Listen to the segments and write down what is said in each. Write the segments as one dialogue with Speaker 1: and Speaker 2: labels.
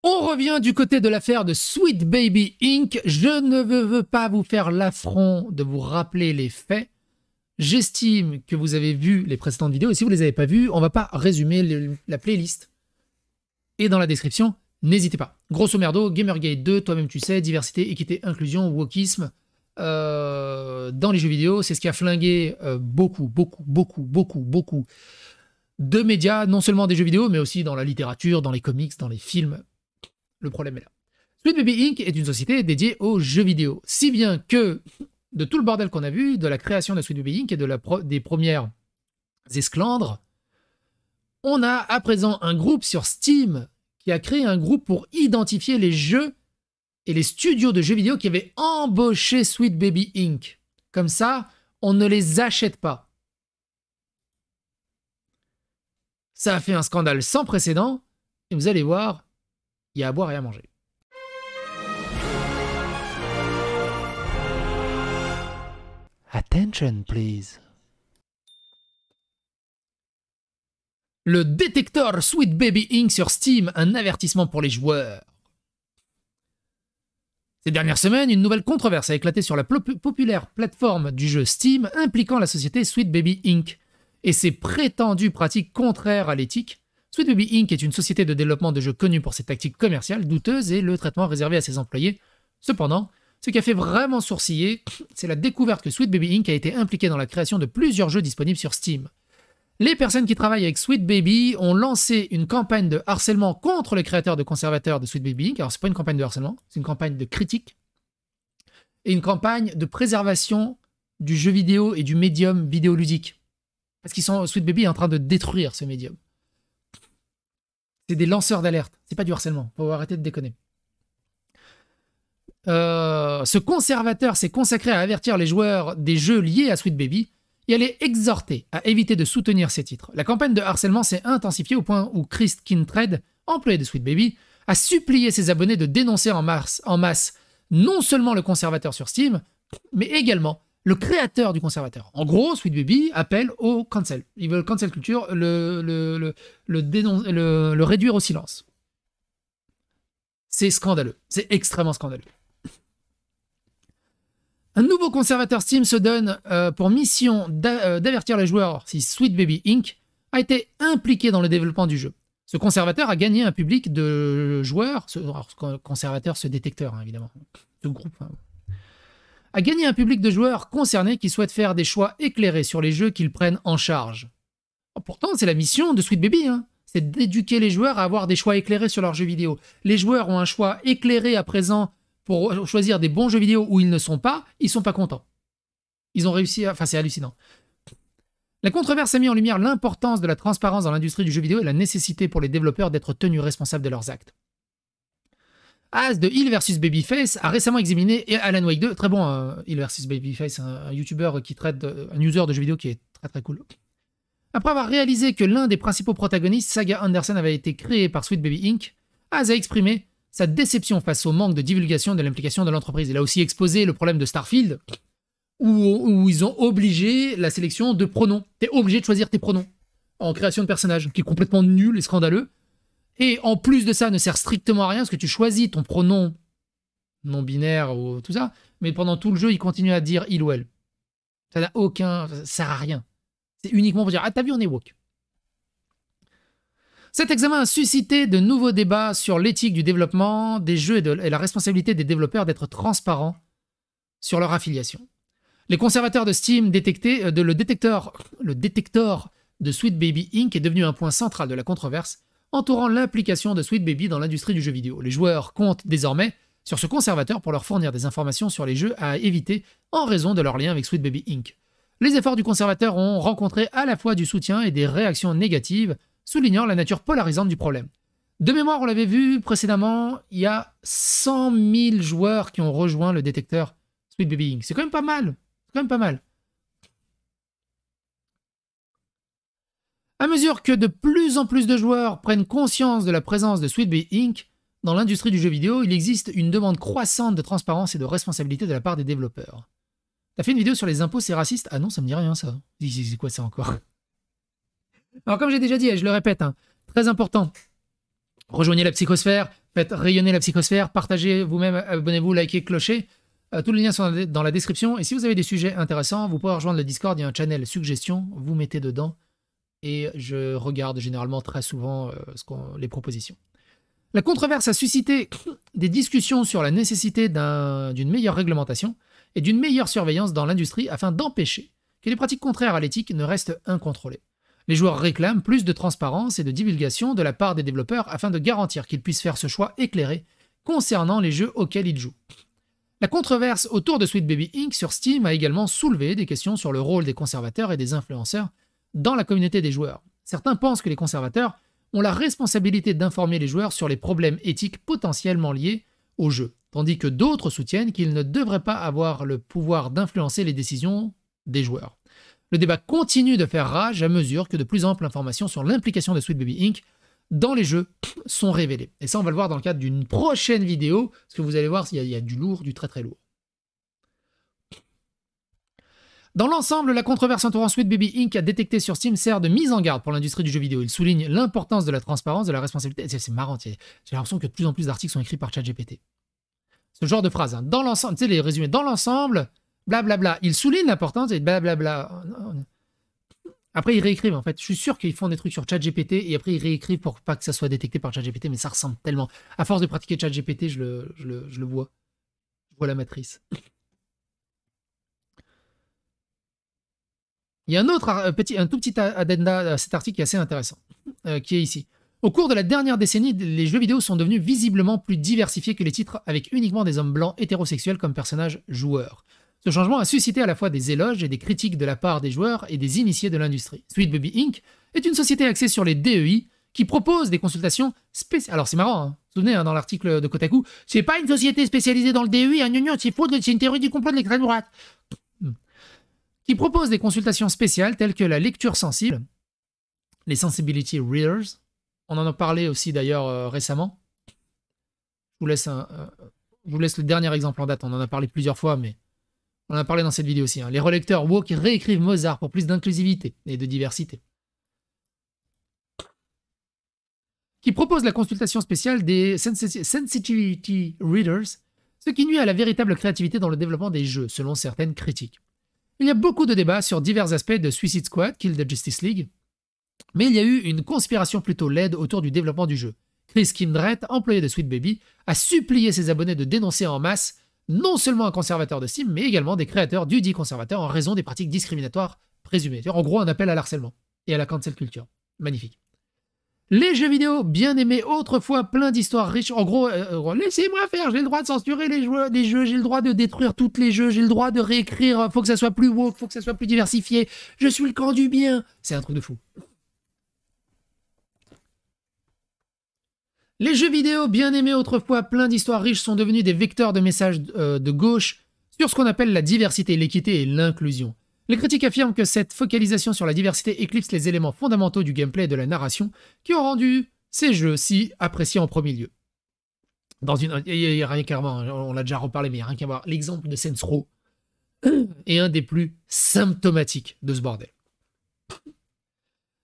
Speaker 1: On revient du côté de l'affaire de Sweet Baby Inc. Je ne veux pas vous faire l'affront de vous rappeler les faits. J'estime que vous avez vu les précédentes vidéos, et si vous ne les avez pas vues, on ne va pas résumer la playlist. Et dans la description, n'hésitez pas. Grosso merdo, Gamergate 2, toi-même tu sais, diversité, équité, inclusion, wokisme, dans les jeux vidéo, c'est ce qui a flingué beaucoup de médias, non seulement des jeux vidéo, mais aussi dans la littérature, dans les comics, dans les films. Le problème est là. Sweet Baby Inc. est une société dédiée aux jeux vidéo. Si bien que, de tout le bordel qu'on a vu, de la création de Sweet Baby Inc. et des premières esclandres, on a à présent un groupe sur Steam qui a créé un groupe pour identifier les jeux et les studios de jeux vidéo qui avaient embauché Sweet Baby Inc. Comme ça, on ne les achète pas. Ça a fait un scandale sans précédent, et vous allez voir, il y a à boire et à manger. Attention, please. Le détecteur Sweet Baby Inc. sur Steam, un avertissement pour les joueurs. Ces dernières semaines, une nouvelle controverse a éclaté sur la populaire plateforme du jeu Steam impliquant la société Sweet Baby Inc. et ses prétendues pratiques contraires à l'éthique. Sweet Baby Inc. est une société de développement de jeux connue pour ses tactiques commerciales douteuses et le traitement réservé à ses employés. Cependant, ce qui a fait vraiment sourciller, c'est la découverte que Sweet Baby Inc. a été impliqué dans la création de plusieurs jeux disponibles sur Steam. Les personnes qui travaillent avec Sweet Baby ont lancé une campagne de harcèlement contre les créateurs de conservateurs de Sweet Baby Inc. Alors, c'est pas une campagne de harcèlement, c'est une campagne de critique et une campagne de préservation du jeu vidéo et du médium vidéoludique. Parce qu'ils sont, Sweet Baby est en train de détruire ce médium. C'est des lanceurs d'alerte, c'est pas du harcèlement, faut arrêter de déconner. Ce conservateur s'est consacré à avertir les joueurs des jeux liés à Sweet Baby et à les exhorter à éviter de soutenir ces titres. La campagne de harcèlement s'est intensifiée au point où Chris Kincaid, employé de Sweet Baby, a supplié ses abonnés de dénoncer en masse non seulement le conservateur sur Steam, mais également le créateur du conservateur. En gros, Sweet Baby appelle au cancel. Ils veulent cancel culture, le réduire au silence. C'est scandaleux. C'est extrêmement scandaleux. Un nouveau conservateur Steam se donne pour mission d'avertir les joueurs si Sweet Baby Inc. a été impliqué dans le développement du jeu. Ce conservateur a gagné un public de joueurs, ce détecteur hein, évidemment, ce groupe, hein, a gagné un public de joueurs concernés qui souhaitent faire des choix éclairés sur les jeux qu'ils prennent en charge. Pourtant, c'est la mission de Sweet Baby, hein, c'est d'éduquer les joueurs à avoir des choix éclairés sur leurs jeux vidéo. Les joueurs ont un choix éclairé à présent pour choisir des bons jeux vidéo où ils ne sont pas contents. Ils ont réussi à... Enfin, c'est hallucinant. La controverse a mis en lumière l'importance de la transparence dans l'industrie du jeu vidéo et la nécessité pour les développeurs d'être tenus responsables de leurs actes. As de Hill vs Babyface a récemment examiné Alan Wake 2, très bon Hill vs Babyface, un YouTuber qui traite, un user de jeux vidéo qui est très très cool. Après avoir réalisé que l'un des principaux protagonistes, Saga Anderson, avait été créé par Sweet Baby Inc., Az a exprimé sa déception face au manque de divulgation de l'implication de l'entreprise. Il a aussi exposé le problème de Starfield, où ils ont obligé la sélection de pronoms. T'es obligé de choisir tes pronoms en création de personnages, qui est complètement nul et scandaleux. Et en plus de ça, ne sert strictement à rien, parce que tu choisis ton pronom non-binaire ou tout ça, mais pendant tout le jeu, il continue à dire il ou elle. Ça n'a aucun... ça sert à rien. C'est uniquement pour dire « Ah, t'as vu, on est woke ». Cet examen a suscité de nouveaux débats sur l'éthique du développement des jeux et la responsabilité des développeurs d'être transparents sur leur affiliation. Les conservateurs de Steam le détecteur de Sweet Baby Inc. est devenu un point central de la controverse entourant l'implication de Sweet Baby dans l'industrie du jeu vidéo. Les joueurs comptent désormais sur ce conservateur pour leur fournir des informations sur les jeux à éviter en raison de leur lien avec Sweet Baby Inc. Les efforts du conservateur ont rencontré à la fois du soutien et des réactions négatives, soulignant la nature polarisante du problème. De mémoire, on l'avait vu précédemment, il y a 100 000 joueurs qui ont rejoint le détecteur Sweet Baby Inc. C'est quand même pas mal. C'est quand même pas mal. À mesure que de plus en plus de joueurs prennent conscience de la présence de Sweet Baby Inc. dans l'industrie du jeu vidéo, il existe une demande croissante de transparence et de responsabilité de la part des développeurs. T'as fait une vidéo sur les impôts, c'est raciste? Ah non, ça me dit rien ça. C'est quoi ça encore? Alors comme j'ai déjà dit, et je le répète, hein, très important, Rejoignez la psychosphère, faites rayonner la psychosphère, partagez vous-même, abonnez-vous, likez, clochez. Tous les liens sont dans la description. Et si vous avez des sujets intéressants, vous pouvez rejoindre le Discord, il y a un channel suggestions, vous mettez dedans. Et je regarde généralement très souvent les propositions. La controverse a suscité des discussions sur la nécessité d'une meilleure réglementation et d'une meilleure surveillance dans l'industrie afin d'empêcher que les pratiques contraires à l'éthique ne restent incontrôlées. Les joueurs réclament plus de transparence et de divulgation de la part des développeurs afin de garantir qu'ils puissent faire ce choix éclairé concernant les jeux auxquels ils jouent. La controverse autour de Sweet Baby Inc. sur Steam a également soulevé des questions sur le rôle des conservateurs et des influenceurs dans la communauté des joueurs. Certains pensent que les conservateurs ont la responsabilité d'informer les joueurs sur les problèmes éthiques potentiellement liés au jeu, tandis que d'autres soutiennent qu'ils ne devraient pas avoir le pouvoir d'influencer les décisions des joueurs. Le débat continue de faire rage à mesure que de plus amples informations sur l'implication de Sweet Baby Inc. dans les jeux sont révélées. Et ça, on va le voir dans le cadre d'une prochaine vidéo, parce que vous allez voir, il y a du lourd, du très très lourd. Dans l'ensemble, la controverse entourant Sweet Baby Inc. a détecté sur Steam sert de mise en garde pour l'industrie du jeu vidéo. Il souligne l'importance de la transparence, de la responsabilité. C'est marrant, j'ai l'impression que de plus en plus d'articles sont écrits par ChatGPT. Ce genre de phrase, hein. Dans l'ensemble, tu sais, les résumés, dans l'ensemble, blablabla. Il souligne l'importance et blablabla. Après, ils réécrivent, en fait. Je suis sûr qu'ils font des trucs sur ChatGPT et après, ils réécrivent pour pas que ça soit détecté par ChatGPT, mais ça ressemble tellement. À force de pratiquer ChatGPT, je le vois. Je vois la matrice. Il y a un tout petit addenda à cet article qui est assez intéressant, qui est ici. Au cours de la dernière décennie, les jeux vidéo sont devenus visiblement plus diversifiés que les titres avec uniquement des hommes blancs hétérosexuels comme personnages joueurs. Ce changement a suscité à la fois des éloges et des critiques de la part des joueurs et des initiés de l'industrie. Sweet Baby Inc. est une société axée sur les DEI qui propose des consultations spéciales. Alors c'est marrant, hein. Vous vous souvenez, hein, dans l'article de Kotaku, c'est pas une société spécialisée dans le DEI, hein, c'est faux, c'est une théorie du complot de l'extrême droite. Qui propose des consultations spéciales telles que la lecture sensible, les Sensibility Readers. On en a parlé aussi d'ailleurs récemment. Je vous laisse le dernier exemple en date, on en a parlé plusieurs fois, mais on en a parlé dans cette vidéo aussi. Hein. Les relecteurs woke réécrivent Mozart pour plus d'inclusivité et de diversité. Qui propose la consultation spéciale des Sensitivity Readers, ce qui nuit à la véritable créativité dans le développement des jeux, selon certaines critiques. Il y a beaucoup de débats sur divers aspects de Suicide Squad, Kill the Justice League, mais il y a eu une conspiration plutôt laide autour du développement du jeu. Chris Kindred, employé de Sweet Baby, a supplié ses abonnés de dénoncer en masse non seulement un conservateur de Steam, mais également des créateurs du dit conservateur en raison des pratiques discriminatoires présumées. En gros, un appel à l'harcèlement et à la cancel culture. Magnifique. Les jeux vidéo, bien aimés autrefois, plein d'histoires riches. En gros, laissez-moi faire, j'ai le droit de censurer les jeux, j'ai le droit de détruire tous les jeux, j'ai le droit de réécrire, faut que ça soit plus woke, faut que ça soit plus diversifié, je suis le camp du bien. C'est un truc de fou. Les jeux vidéo, bien aimés autrefois, plein d'histoires riches, sont devenus des vecteurs de messages de gauche sur ce qu'on appelle la diversité, l'équité et l'inclusion. Les critiques affirment que cette focalisation sur la diversité éclipse les éléments fondamentaux du gameplay et de la narration qui ont rendu ces jeux si appréciés en premier lieu. Il n'y a rien qu'à voir, on l'a déjà reparlé, mais il n'y a rien qu'à voir. L'exemple de Saints Row est un des plus symptomatiques de ce bordel.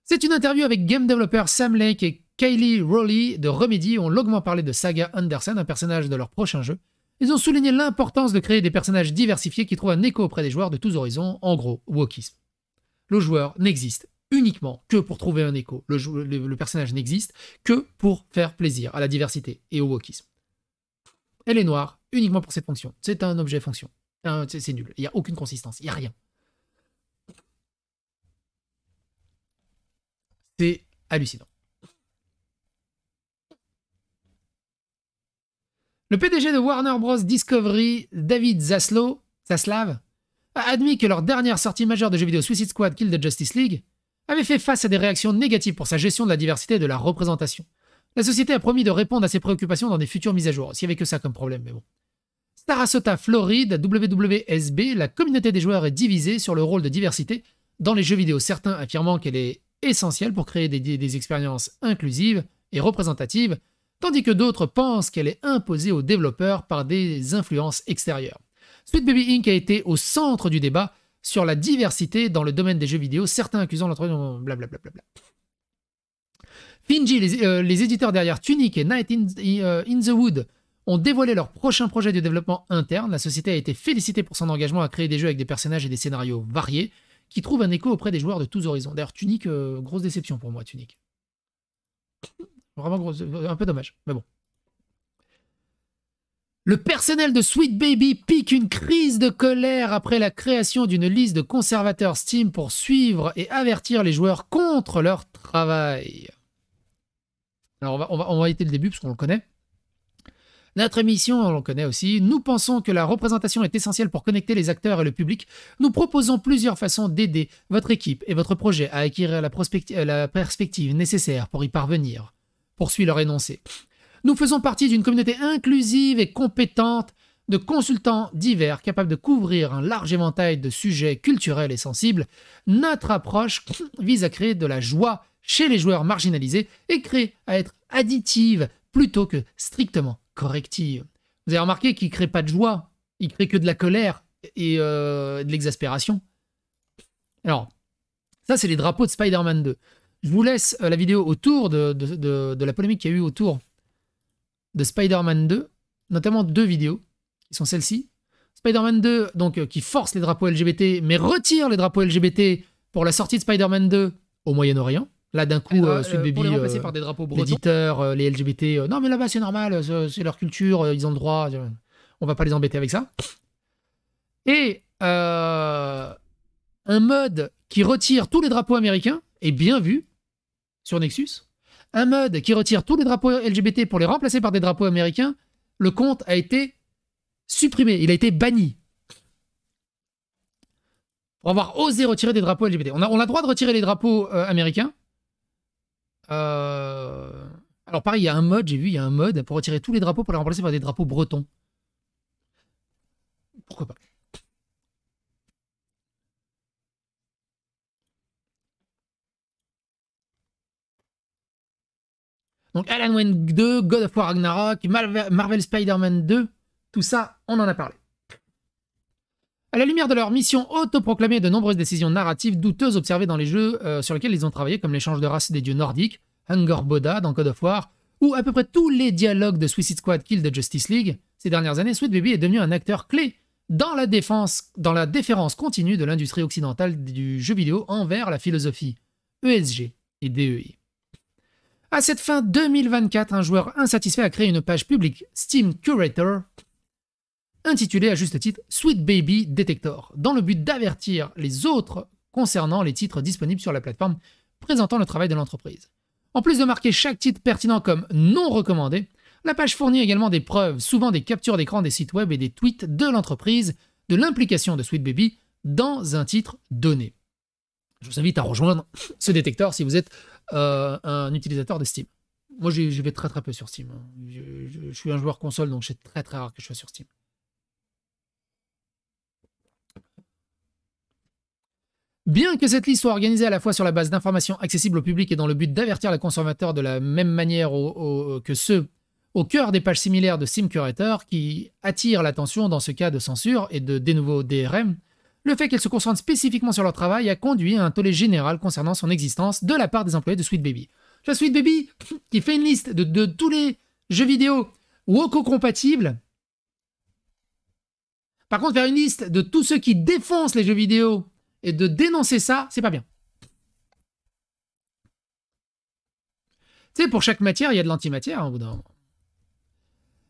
Speaker 1: C'est une interview avec game developer Sam Lake et Kylie Rowley de Remedy ont longuement parlé de Saga Anderson, un personnage de leur prochain jeu. Ils ont souligné l'importance de créer des personnages diversifiés qui trouvent un écho auprès des joueurs de tous horizons, en gros, wokisme. Le joueur n'existe uniquement que pour trouver un écho. Le personnage n'existe que pour faire plaisir à la diversité et au wokisme. Elle est noire uniquement pour cette fonction. C'est un objet fonction. C'est nul. Il n'y a aucune consistance. Il n'y a rien. C'est hallucinant. Le PDG de Warner Bros. Discovery, David Zaslav, a admis que leur dernière sortie majeure de jeux vidéo Suicide Squad Kill the Justice League avait fait face à des réactions négatives pour sa gestion de la diversité et de la représentation. La société a promis de répondre à ces préoccupations dans des futures mises à jour, s'il n'y avait que ça comme problème, mais bon. Sarasota, Floride, WWSB, la communauté des joueurs est divisée sur le rôle de diversité dans les jeux vidéo, certains affirmant qu'elle est essentielle pour créer des expériences inclusives et représentatives, tandis que d'autres pensent qu'elle est imposée aux développeurs par des influences extérieures. Sweet Baby Inc. a été au centre du débat sur la diversité dans le domaine des jeux vidéo, certains accusant l'entreprise blablabla. Finji, les éditeurs derrière Tunic et Night in the Wood, ont dévoilé leur prochain projet de développement interne. La société a été félicitée pour son engagement à créer des jeux avec des personnages et des scénarios variés, qui trouvent un écho auprès des joueurs de tous horizons. D'ailleurs, Tunic, grosse déception pour moi, Tunic. Vraiment grosse, un peu dommage, mais bon. Le personnel de Sweet Baby pique une crise de colère après la création d'une liste de conservateurs Steam pour suivre et avertir les joueurs contre leur travail. Alors on va éviter le début parce qu'on le connaît. Notre mission, on le connaît aussi. Nous pensons que la représentation est essentielle pour connecter les acteurs et le public. Nous proposons plusieurs façons d'aider votre équipe et votre projet à acquérir la perspective nécessaire pour y parvenir. Poursuit leur énoncé. Nous faisons partie d'une communauté inclusive et compétente de consultants divers capables de couvrir un large éventail de sujets culturels et sensibles. Notre approche vise à créer de la joie chez les joueurs marginalisés et créer à être additive plutôt que strictement corrective. Vous avez remarqué qu'il ne crée pas de joie, il crée que de la colère et de l'exaspération. Alors, ça c'est les drapeaux de Spider-Man 2. Je vous laisse la vidéo autour de la polémique qu'il y a eu autour de Spider-Man 2, notamment 2 vidéos, qui sont celles-ci. Spider-Man 2, donc, qui force les drapeaux LGBT, mais retire les drapeaux LGBT pour la sortie de Spider-Man 2 au Moyen-Orient. Là, d'un coup, Sweet Baby, les remplacer par des drapeaux bretons. L'éditeur, les LGBT, non mais là-bas c'est normal, c'est leur culture, ils ont le droit, on va pas les embêter avec ça. Et un mode qui retire tous les drapeaux américains est bien vu sur Nexus. Un mode qui retire tous les drapeaux LGBT pour les remplacer par des drapeaux américains, le compte a été supprimé, il a été banni. Pour avoir osé retirer des drapeaux LGBT. On a le droit de retirer les drapeaux américains. Alors pareil, il y a un mode, j'ai vu, il y a un mode pour retirer tous les drapeaux pour les remplacer par des drapeaux bretons. Pourquoi pas? Donc Alan Wake 2, God of War Ragnarok, Marvel Spider-Man 2, tout ça, on en a parlé. À la lumière de leur mission autoproclamée, de nombreuses décisions narratives douteuses observées dans les jeux sur lesquels ils ont travaillé, comme l'échange de race des dieux nordiques, Hunger Boda dans God of War, ou à peu près tous les dialogues de Suicide Squad Kill de Justice League, ces dernières années, Sweet Baby est devenu un acteur clé dans la déférence continue de l'industrie occidentale du jeu vidéo envers la philosophie ESG et DEI. À cette fin 2024, un joueur insatisfait a créé une page publique Steam Curator intitulée à juste titre Sweet Baby Detector, dans le but d'avertir les autres concernant les titres disponibles sur la plateforme présentant le travail de l'entreprise. En plus de marquer chaque titre pertinent comme non recommandé, la page fournit également des preuves, souvent des captures d'écran des sites web et des tweets de l'entreprise, de l'implication de Sweet Baby dans un titre donné. Je vous invite à rejoindre ce détecteur si vous êtes un utilisateur de Steam. Moi, j'y vais très très peu sur Steam. Je suis un joueur console, donc c'est très très rare que je sois sur Steam. Bien que cette liste soit organisée à la fois sur la base d'informations accessibles au public et dans le but d'avertir les consommateurs de la même manière que ceux au cœur des pages similaires de Steam Curator qui attirent l'attention dans ce cas de censure et de nouveaux DRM, le fait qu'elle se concentre spécifiquement sur leur travail a conduit à un tollé général concernant son existence de la part des employés de Sweet Baby. La Sweet Baby qui fait une liste de tous les jeux vidéo Woko-compatibles. Par contre, faire une liste de tous ceux qui défoncent les jeux vidéo et de dénoncer ça, c'est pas bien. Tu sais, pour chaque matière, il y a de l'antimatière, hein, au bout d'un moment.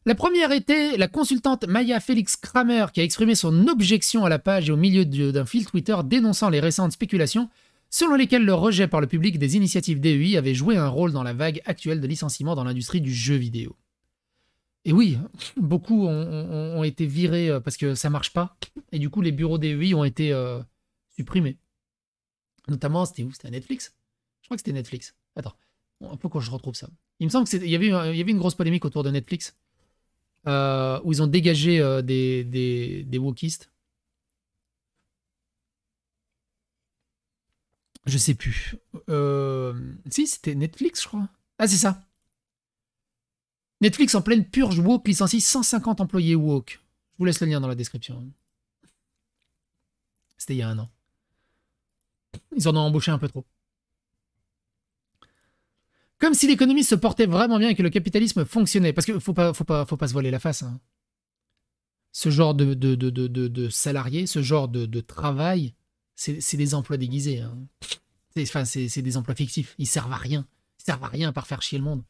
Speaker 1: La première était la consultante Maya Félix Kramer qui a exprimé son objection à la page et au milieu d'un fil Twitter dénonçant les récentes spéculations selon lesquelles le rejet par le public des initiatives DEI avait joué un rôle dans la vague actuelle de licenciements dans l'industrie du jeu vidéo. Et oui, beaucoup ont été virés parce que ça marche pas, et du coup les bureaux DEI ont été supprimés. Notamment, c'était où? C'était à Netflix? Je crois que c'était Netflix. Attends, un peu quand je retrouve ça. Il me semble qu'il y avait une grosse polémique autour de Netflix. Où ils ont dégagé des wokistes. Je sais plus. Si, c'était Netflix, je crois. Ah, c'est ça. Netflix en pleine purge woke licencie 150 employés woke. Je vous laisse le lien dans la description. C'était il y a 1 an. Ils en ont embauché un peu trop. Comme si l'économie se portait vraiment bien et que le capitalisme fonctionnait. Parce qu'il faut pas se voiler la face. Hein. Ce genre de salariés, ce genre de travail, c'est des emplois déguisés. Hein. C'est des emplois fictifs. Ils servent à rien. Ils servent à rien à part faire chier le monde.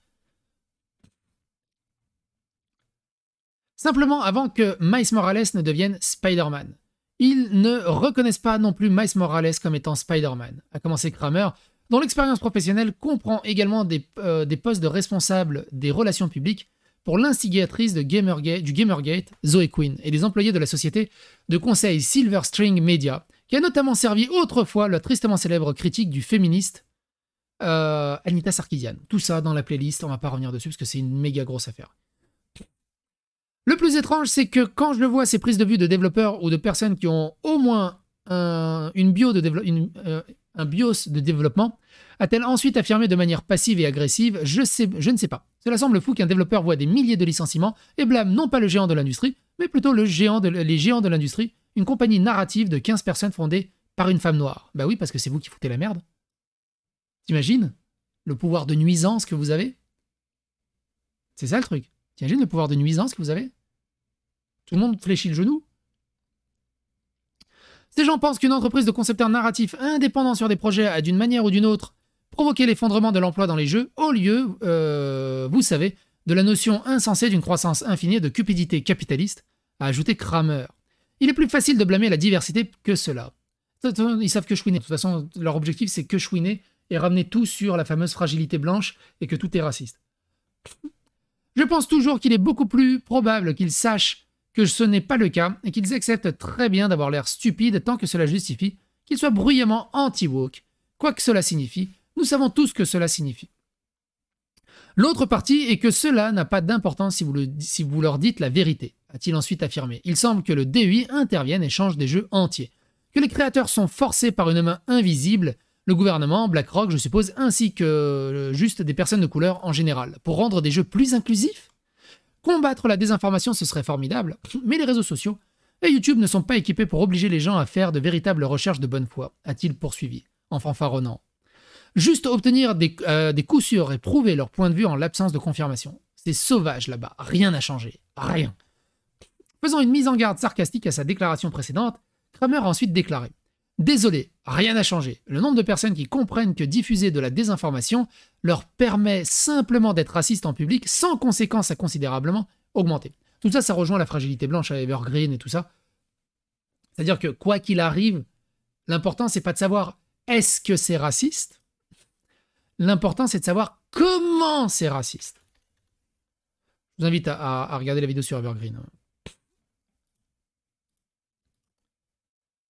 Speaker 1: Simplement, avant que Miles Morales ne devienne Spider-Man. Ils ne reconnaissent pas non plus Miles Morales comme étant Spider-Man. À commencer Kramer, dont l'expérience professionnelle comprend également des postes de responsable des relations publiques pour l'instigatrice du Gamergate, Zoe Quinn, et des employés de la société de conseil Silver String Media, qui a notamment servi autrefois la tristement célèbre critique du féministe Anita Sarkeesian. Tout ça dans la playlist, on va pas revenir dessus parce que c'est une méga grosse affaire. Le plus étrange, c'est que quand je vois ces prises de vue de développeurs ou de personnes qui ont au moins un BIOS de développement, a-t-elle ensuite affirmé de manière passive et agressive? Je ne sais pas. Cela semble fou qu'un développeur voit des milliers de licenciements et blâme non pas le géant de l'industrie, mais plutôt les géants de l'industrie, une compagnie narrative de 15 personnes fondée par une femme noire. Bah oui, parce que c'est vous qui foutez la merde. T'imagines le pouvoir de nuisance que vous avez? C'est ça le truc. T'imagines le pouvoir de nuisance que vous avez? Tout le monde fléchit le genou. Ces gens pensent qu'une entreprise de concepteurs narratifs indépendants sur des projets a d'une manière ou d'une autre provoqué l'effondrement de l'emploi dans les jeux, au lieu, vous savez, de la notion insensée d'une croissance infinie de cupidité capitaliste, a ajouté Kramer. Il est plus facile de blâmer la diversité que cela. Ils savent que chouiner. De toute façon, leur objectif, c'est que chouiner et ramener tout sur la fameuse fragilité blanche et que tout est raciste. Je pense toujours qu'il est beaucoup plus probable qu'ils sachent que ce n'est pas le cas et qu'ils acceptent très bien d'avoir l'air stupide tant que cela justifie qu'ils soient bruyamment anti-woke. Quoi que cela signifie, nous savons tous que cela signifie. L'autre partie est que cela n'a pas d'importance si vous leur dites la vérité, a-t-il ensuite affirmé. Il semble que le DEI intervienne et change des jeux entiers, que les créateurs sont forcés par une main invisible, le gouvernement, BlackRock, je suppose, ainsi que juste des personnes de couleur en général, pour rendre des jeux plus inclusifs. Combattre la désinformation, ce serait formidable, mais les réseaux sociaux et YouTube ne sont pas équipés pour obliger les gens à faire de véritables recherches de bonne foi, a-t-il poursuivi, en fanfaronnant. Juste obtenir des coups sûrs et prouver leur point de vue en l'absence de confirmation. C'est sauvage là-bas, rien n'a changé, rien. Faisant une mise en garde sarcastique à sa déclaration précédente, Kramer a ensuite déclaré « Désolé, rien n'a changé. Le nombre de personnes qui comprennent que diffuser de la désinformation leur permet simplement d'être racistes en public sans conséquence a considérablement augmenté. » Tout ça, ça rejoint la fragilité blanche à Evergreen et tout ça. C'est-à-dire que quoi qu'il arrive, l'important, c'est pas de savoir est-ce que c'est raciste. L'important, c'est de savoir comment c'est raciste. Je vous invite à regarder la vidéo sur Evergreen.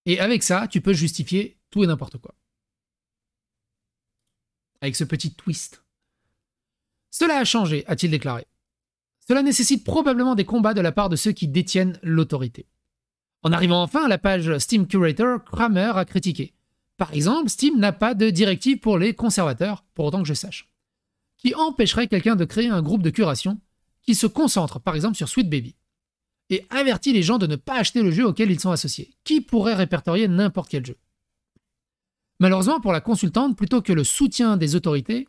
Speaker 1: Et avec ça, tu peux justifier tout et n'importe quoi. Avec ce petit twist. Cela a changé, a-t-il déclaré. Cela nécessite probablement des combats de la part de ceux qui détiennent l'autorité. En arrivant enfin à la page Steam Curator, Kramer a critiqué. Par exemple, Steam n'a pas de directive pour les conservateurs, pour autant que je sache, qui empêcherait quelqu'un de créer un groupe de curation qui se concentre, par exemple, sur Sweet Baby, et avertit les gens de ne pas acheter le jeu auquel ils sont associés. Qui pourrait répertorier n'importe quel jeu? Malheureusement, pour la consultante, plutôt que le soutien des autorités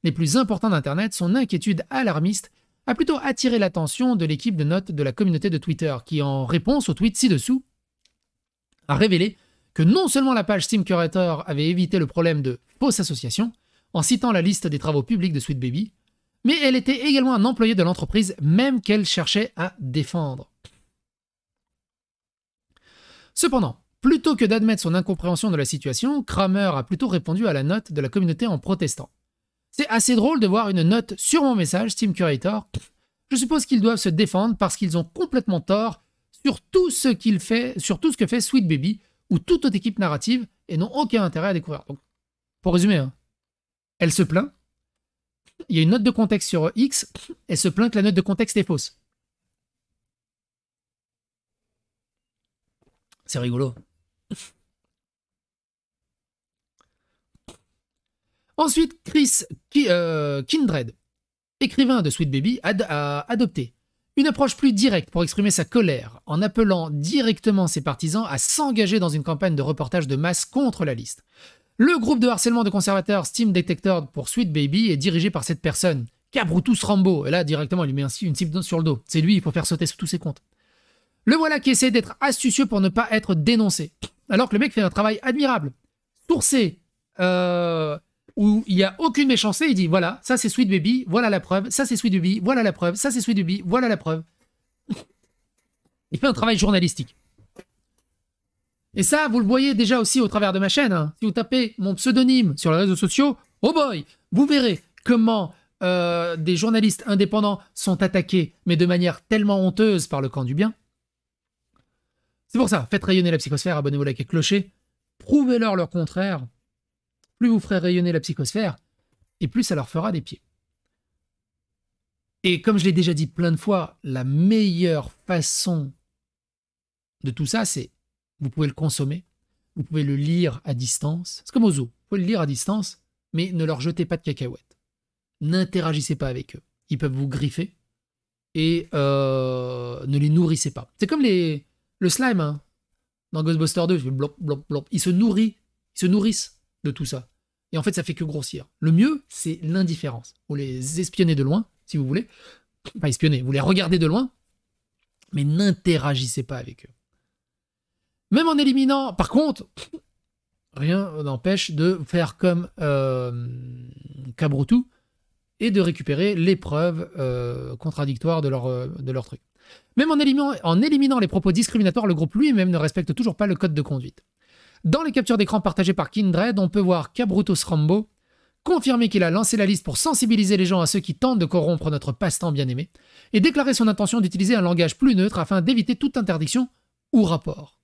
Speaker 1: les plus importants d'Internet, son inquiétude alarmiste a plutôt attiré l'attention de l'équipe de notes de la communauté de Twitter, qui, en réponse au tweet ci-dessous, a révélé que non seulement la page Steam Curator avait évité le problème de fausse association, en citant la liste des travaux publics de Sweet Baby, mais elle était également un employé de l'entreprise, même qu'elle cherchait à défendre. Cependant, plutôt que d'admettre son incompréhension de la situation, Kramer a plutôt répondu à la note de la communauté en protestant. C'est assez drôle de voir une note sur mon message, Steam Curator. Je suppose qu'ils doivent se défendre parce qu'ils ont complètement tort sur tout ce que fait Sweet Baby ou toute autre équipe narrative et n'ont aucun intérêt à découvrir. Donc, pour résumer, hein, elle se plaint. Il y a une note de contexte sur X, elle se plaint que la note de contexte est fausse. C'est rigolo. Ensuite, Chris Kindred, écrivain de Sweet Baby, a adopté une approche plus directe pour exprimer sa colère en appelant directement ses partisans à s'engager dans une campagne de reportage de masse contre la liste. Le groupe de harcèlement de conservateurs Steam Detector pour Sweet Baby est dirigé par cette personne, Cabrutus Rambo. Et là, directement, il lui met une cible sur le dos. C'est lui, il faut faire sauter tous ses comptes. Le voilà qui essaie d'être astucieux pour ne pas être dénoncé. Alors que le mec fait un travail admirable. Sourcé, où il n'y a aucune méchanceté, il dit voilà, ça c'est Sweet Baby, voilà la preuve, ça c'est Sweet Baby, voilà la preuve, ça c'est Sweet Baby, voilà la preuve. Il fait un travail journalistique. Et ça, vous le voyez déjà aussi au travers de ma chaîne. Hein. Si vous tapez mon pseudonyme sur les réseaux sociaux, oh boy, vous verrez comment des journalistes indépendants sont attaqués, mais de manière tellement honteuse par le camp du bien. C'est pour ça, faites rayonner la psychosphère, abonnez-vous, like et clocher, prouvez-leur leur contraire. Plus vous ferez rayonner la psychosphère, et plus ça leur fera des pieds. Et comme je l'ai déjà dit plein de fois, la meilleure façon de tout ça, c'est vous pouvez le consommer, vous pouvez le lire à distance. C'est comme aux zoo, vous pouvez le lire à distance, mais ne leur jetez pas de cacahuètes. N'interagissez pas avec eux. Ils peuvent vous griffer et ne les nourrissez pas. C'est comme le slime hein, dans Ghostbusters 2, blop, blop, blop. Ils se nourrissent de tout ça. Et en fait, ça fait que grossir. Le mieux, c'est l'indifférence. Vous les espionnez de loin, si vous voulez. Pas espionner, vous les regardez de loin, mais n'interagissez pas avec eux. Même en éliminant, par contre, rien n'empêche de faire comme Cabrutu et de récupérer les preuves contradictoires de leur truc. Même en éliminant les propos discriminatoires, le groupe lui-même ne respecte toujours pas le code de conduite. Dans les captures d'écran partagées par Kindred, on peut voir Cabrutus Rambo confirmer qu'il a lancé la liste pour sensibiliser les gens à ceux qui tentent de corrompre notre passe-temps bien-aimé et déclarer son intention d'utiliser un langage plus neutre afin d'éviter toute interdiction ou rapport.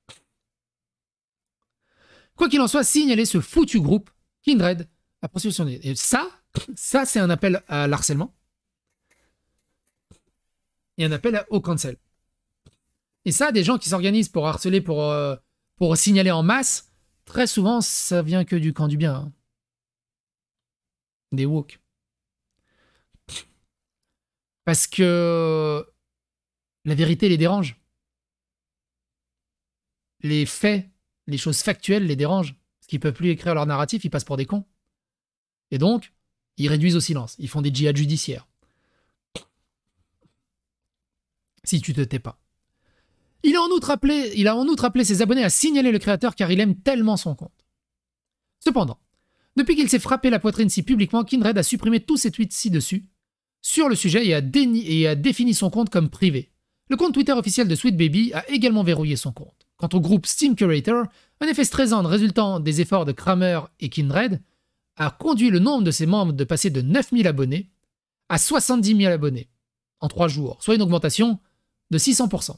Speaker 1: Quoi qu'il en soit, signaler ce foutu groupe, Kindred a poursuivi son... Et ça c'est un appel à l'harcèlement et un appel au cancel. Et ça, des gens qui s'organisent pour harceler, pour signaler en masse, très souvent, ça vient que du camp du bien. Hein. Des woke. Parce que la vérité les dérange. Les faits, les choses factuelles les dérangent. Parce qu'ils ne peuvent plus écrire leur narratif, ils passent pour des cons. Et donc, ils réduisent au silence. Ils font des djihad judiciaires. Si tu te tais pas. Il a en outre appelé ses abonnés à signaler le créateur car il aime tellement son compte. Cependant, depuis qu'il s'est frappé la poitrine si publiquement, Kindred a supprimé tous ses tweets ci-dessus sur le sujet et a défini son compte comme privé. Le compte Twitter officiel de Sweet Baby a également verrouillé son compte. Quant au groupe Steam Curator, un effet stressant résultant des efforts de Kramer et Kindred a conduit le nombre de ses membres de passer de 9000 abonnés à 70 000 abonnés en 3 jours, soit une augmentation de 600%.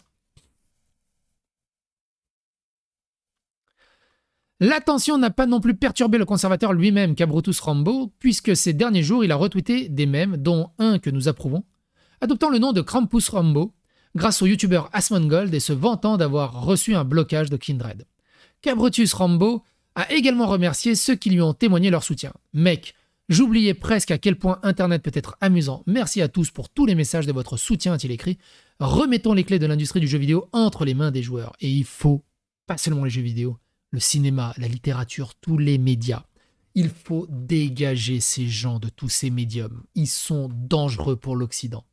Speaker 1: L'attention n'a pas non plus perturbé le conservateur lui-même, Cabrutus Rambo, puisque ces derniers jours, il a retweeté des mèmes, dont un que nous approuvons, adoptant le nom de Krampus Rambo, grâce au youtubeur Asmongold et se vantant d'avoir reçu un blocage de Kindred. Cabrutus Rambo a également remercié ceux qui lui ont témoigné leur soutien. Mec, j'oubliais presque à quel point Internet peut être amusant. Merci à tous pour tous les messages de votre soutien, a-t-il écrit. Remettons les clés de l'industrie du jeu vidéo entre les mains des joueurs. Et il faut, pas seulement les jeux vidéo, le cinéma, la littérature, tous les médias. Il faut dégager ces gens de tous ces médiums. Ils sont dangereux pour l'Occident.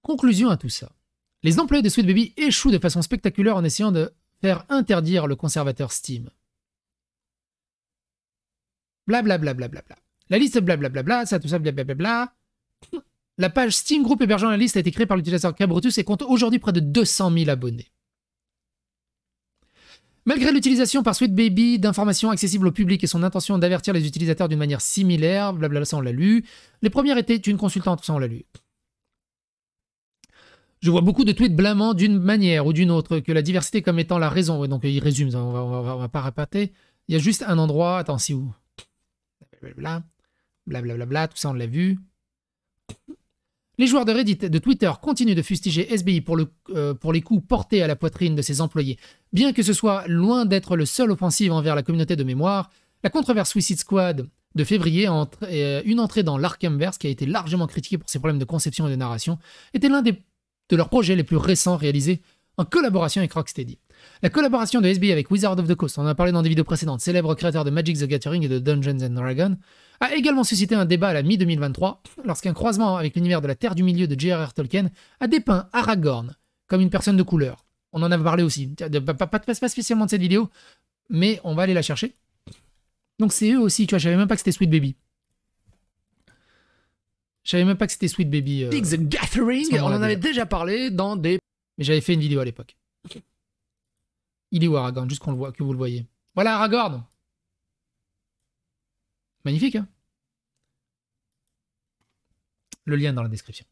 Speaker 1: Conclusion à tout ça. Les employés de Sweet Baby échouent de façon spectaculaire en essayant de faire interdire le conservateur Steam. Blablabla. La liste blablabla, ça tout ça blablabla. La page Steam Group hébergeant la liste a été créée par l'utilisateur Cabrutus et compte aujourd'hui près de 200 000 abonnés. Malgré l'utilisation par Sweet Baby d'informations accessibles au public et son intention d'avertir les utilisateurs d'une manière similaire, blablabla, ça on l'a lu. Les premières étaient une consultante, ça on l'a lu. Je vois beaucoup de tweets blâmant d'une manière ou d'une autre que la diversité comme étant la raison. Ouais, donc il résume, on va pas répéter. Il y a juste un endroit, attends, si où blablabla, tout ça on l'a vu. Les joueurs de Reddit de Twitter continuent de fustiger SBI pour les coups portés à la poitrine de ses employés. Bien que ce soit loin d'être le seul offensive envers la communauté de mémoire, la controverse Suicide Squad de février, une entrée dans l'Arkhamverse qui a été largement critiquée pour ses problèmes de conception et de narration, était l'un de leurs projets les plus récents réalisés en collaboration avec Rocksteady. La collaboration de SBI avec Wizard of the Coast, on en a parlé dans des vidéos précédentes, célèbre créateur de Magic the Gathering et de Dungeons and Dragons, a également suscité un débat à la mi-2023 lorsqu'un croisement avec l'univers de la Terre du Milieu de J.R.R. Tolkien a dépeint Aragorn comme une personne de couleur. On en avait parlé aussi, pas spécialement de cette vidéo, mais on va aller la chercher. Donc c'est eux aussi, tu vois, je savais même pas que c'était Sweet Baby. Je savais même pas que c'était Sweet Baby.
Speaker 2: The Gathering, on en avait déjà parlé dans des...
Speaker 1: Mais j'avais fait une vidéo à l'époque. Il est où Aragorn? Juste qu'on le voit, que vous le voyez. Voilà Aragorn. Magnifique, hein? Le lien dans la description.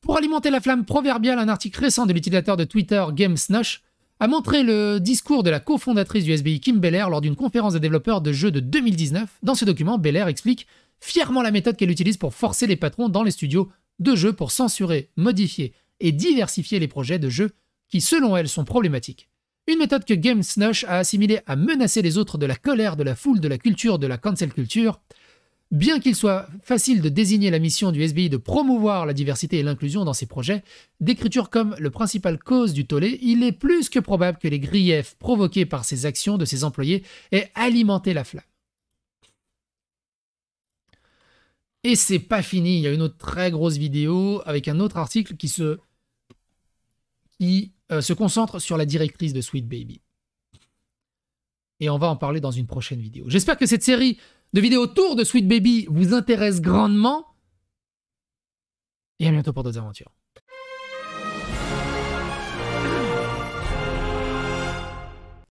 Speaker 1: Pour alimenter la flamme proverbiale, un article récent de l'utilisateur de Twitter GameSnosh a montré le discours de la cofondatrice du SBI Kim Belair lors d'une conférence de développeurs de jeux de 2019. Dans ce document, Belair explique fièrement la méthode qu'elle utilise pour forcer les patrons dans les studios de jeux pour censurer, modifier et diversifier les projets de jeux qui, selon elle, sont problématiques. Une méthode que GameSnosh a assimilée à menacer les autres de la colère, de la foule, de la culture, de la cancel culture. Bien qu'il soit facile de désigner la mission du SBI de promouvoir la diversité et l'inclusion dans ses projets, d'écriture comme le principal cause du tollé, il est plus que probable que les griefs provoqués par ces actions de ses employés aient alimenté la flamme. Et c'est pas fini, il y a une autre très grosse vidéo avec un autre article qui se concentre sur la directrice de Sweet Baby. Et on va en parler dans une prochaine vidéo. J'espère que cette série de vidéos autour de Sweet Baby vous intéresse grandement. Et à bientôt pour d'autres aventures.